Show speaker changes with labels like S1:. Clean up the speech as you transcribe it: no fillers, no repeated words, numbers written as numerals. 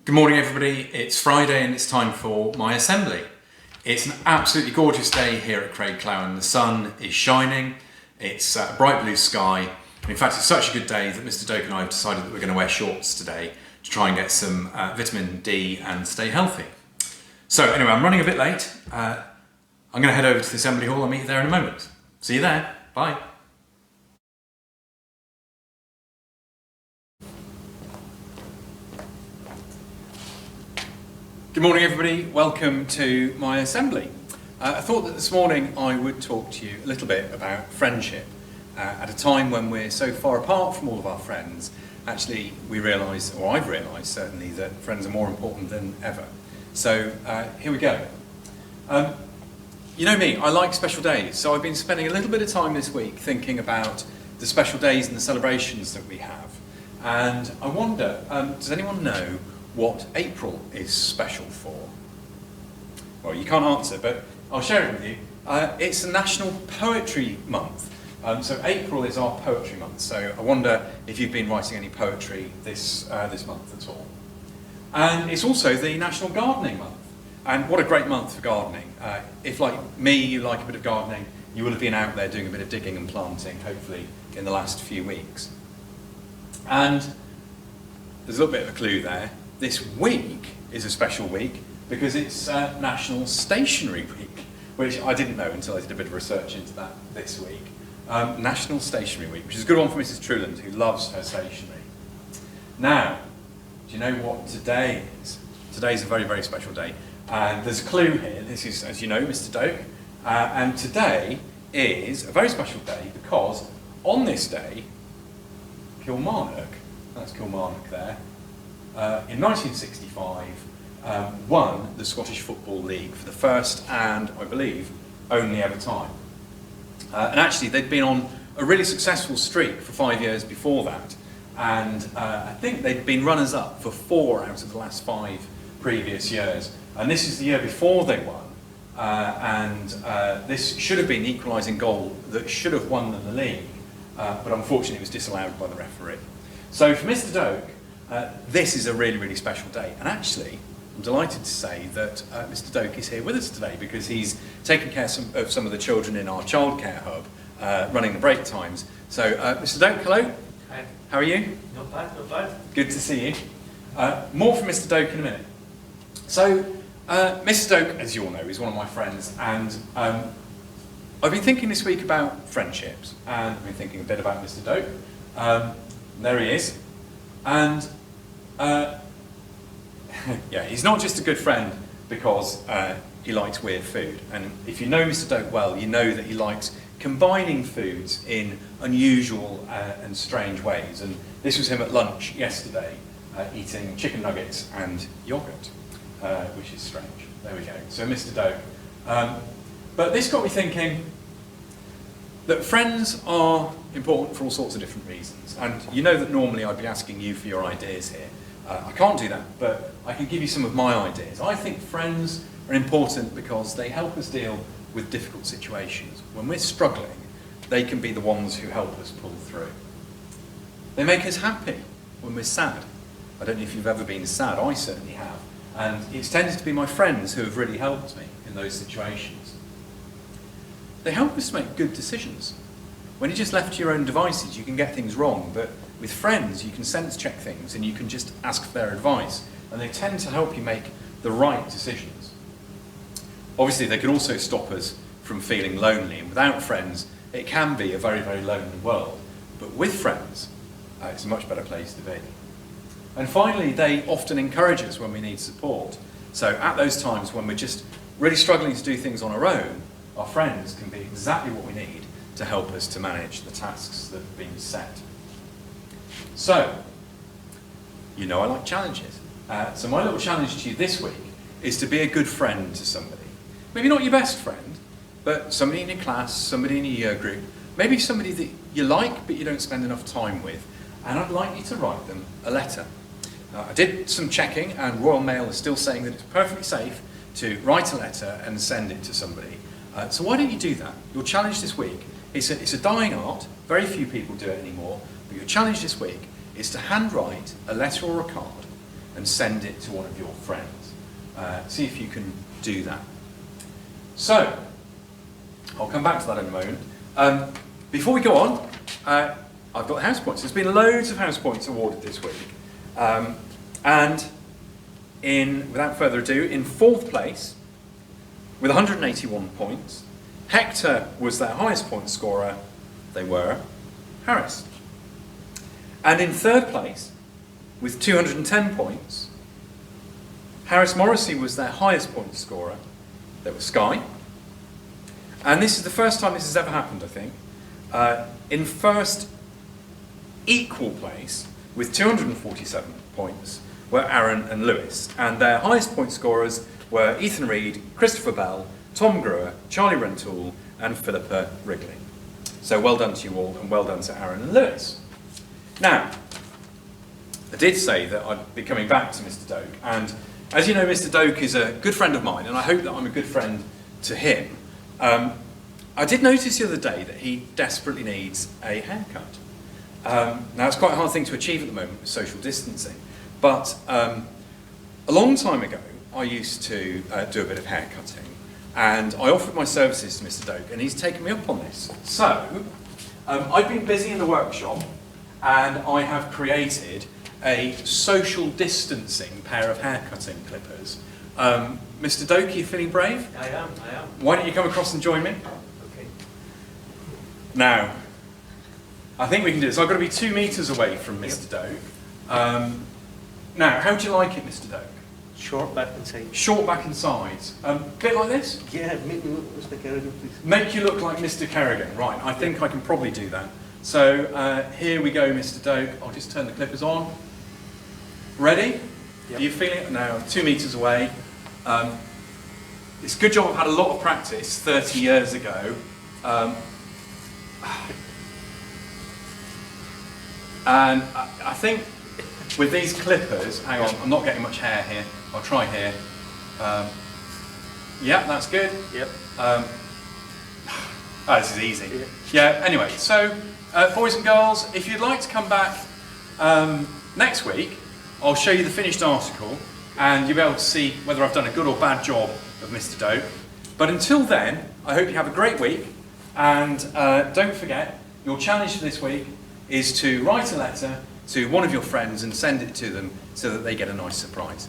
S1: Good morning everybody, it's Friday and it's time for my assembly. It's an absolutely gorgeous day here at Craig Clowen. The sun is shining, it's a bright blue sky. In fact, it's such a good day that Mr. Doak and I have decided that we're going to wear shorts today to try and get some vitamin D and stay healthy. So anyway, I'm running a bit late. I'm going to head over to the assembly hall. I'll meet you there in a moment. See you there. Bye. Good morning everybody, welcome to my assembly. I thought that this morning I would talk to you a little bit about friendship. At a time when we're so far apart from all of our friends, actually we realise, or I've realised certainly, that friends are more important than ever. So here we go. You know me, I like special days, so I've been spending a little bit of time this week thinking about the special days and the celebrations that we have. And I wonder, does anyone know what April is special for? Well, you can't answer, but I'll share it with you. It's the National Poetry Month. So April is our poetry month, so I wonder if you've been writing any poetry this month at all. And it's also the National Gardening Month. And what a great month for gardening. If, like me, you like a bit of gardening, you will have been out there doing a bit of digging and planting, hopefully, in the last few weeks. And there's a little bit of a clue there. This week is a special week because it's National Stationery Week, which I didn't know until I did a bit of research into that this week. National Stationery Week, which is a good one for Mrs. Truland, who loves her stationery. Now, do you know what today is? Today's a very, very special day. And there's a clue here. This is, as you know, Mr. Doak. And today is a very special day because on this day, Gilmour, that's Kilmarnock there, in 1965, won the Scottish Football League for the first and, I believe, only ever time. And actually, they'd been on a really successful streak for 5 years before that. And I think they'd been runners-up for 4 out of the last 5 previous years. And this is the year before they won. This should have been the equalising goal that should have won them the league. But unfortunately, it was disallowed by the referee. So for Mr. Doak, this is a really, really special day. And actually, I'm delighted to say that Mr. Doak is here with us today because he's taking care of some of the children in our childcare hub, running the break times. So, Mr. Doak, hello.
S2: Hi.
S1: How are you?
S2: Not bad, not bad.
S1: Good to see you. More from Mr. Doak in a minute. So, Mr. Doak, as you all know, is one of my friends, and I've been thinking this week about friendships, and I've been thinking a bit about Mr. Doak. There he is. And yeah, he's not just a good friend because he likes weird food. And if you know Mr. Doak well, you know that he likes combining foods in unusual and strange ways. And this was him at lunch yesterday, eating chicken nuggets and yoghurt, which is strange. There we go. So Mr. Doak. But this got me thinking that friends are important for all sorts of different reasons. And you know that normally I'd be asking you for your ideas here. I can't do that, but I can give you some of my ideas. I think friends are important because they help us deal with difficult situations. When we're struggling, they can be the ones who help us pull through. They make us happy when we're sad. I don't know if you've ever been sad, I certainly have. And it's tended to be my friends who have really helped me in those situations. They help us make good decisions. When you're just left to your own devices, you can get things wrong, but with friends, you can sense check things and you can just ask for their advice, and they tend to help you make the right decisions. Obviously, they can also stop us from feeling lonely, and without friends, it can be a very, very lonely world. But with friends, it's a much better place to be. And finally, they often encourage us when we need support. So at those times when we're just really struggling to do things on our own, our friends can be exactly what we need to help us to manage the tasks that have been set. So, you know I like challenges. So my little challenge to you this week is to be a good friend to somebody. Maybe not your best friend, but somebody in your class, somebody in your year group, maybe somebody that you like but you don't spend enough time with. And I'd like you to write them a letter. I did some checking, and Royal Mail is still saying that it's perfectly safe to write a letter and send it to somebody. So why don't you do that? Your challenge this week, it's a dying art, very few people do it anymore, but your challenge this week is to handwrite a letter or a card and send it to one of your friends. See if you can do that. So, I'll come back to that in a moment. Before we go on, I've got house points. There's been loads of house points awarded this week. And without further ado, in 4th place, with 181 points, Hector was their highest point scorer. They were Harris. And in 3rd place, with 210 points, Harris Morrissey was their highest point scorer. They were Skye. And this is the first time this has ever happened, I think. In first equal place, with 247 points, were Aaron and Lewis. And their highest point scorers were Ethan Reed, Christopher Bell, Tom Greer, Charlie Rentoul, and Philippa Wrigley. So well done to you all, and well done to Aaron and Lewis. Now, I did say that I'd be coming back to Mr. Doak, and as you know, Mr. Doak is a good friend of mine, and I hope that I'm a good friend to him. I did notice the other day that he desperately needs a haircut. Now, it's quite a hard thing to achieve at the moment with social distancing, but a long time ago, I used to do a bit of haircutting, and I offered my services to Mr. Doak, and he's taken me up on this. So, I've been busy in the workshop, and I have created a social distancing pair of haircutting clippers. Mr. Doak, are you feeling brave?
S2: I am.
S1: Why don't you come across and join me?
S2: Okay.
S1: Now, I think we can do this. I've got to be 2 metres away from Mr. Doak. Now, how do you like it, Mr. Doak?
S2: Short back and sides.
S1: Short back and sides. Bit like this?
S2: Yeah, make me look like Mr. Kerrigan, please.
S1: Make you look like Mr. Kerrigan. Right, I think I can probably do that. So, here we go, Mr. Doak. I'll just turn the clippers on. Ready?
S2: Yep.
S1: Are you feeling it? Now, 2 metres away. It's a good job I've had a lot of practice 30 years ago. And I think with these clippers, hang on, I'm not getting much hair here. I'll try here. Yeah, that's good.
S2: Yep.
S1: This is easy. Yeah, anyway, so boys and girls, if you'd like to come back next week, I'll show you the finished article and you'll be able to see whether I've done a good or bad job of Mr. Doak. But until then, I hope you have a great week, and don't forget, your challenge for this week is to write a letter to one of your friends and send it to them so that they get a nice surprise.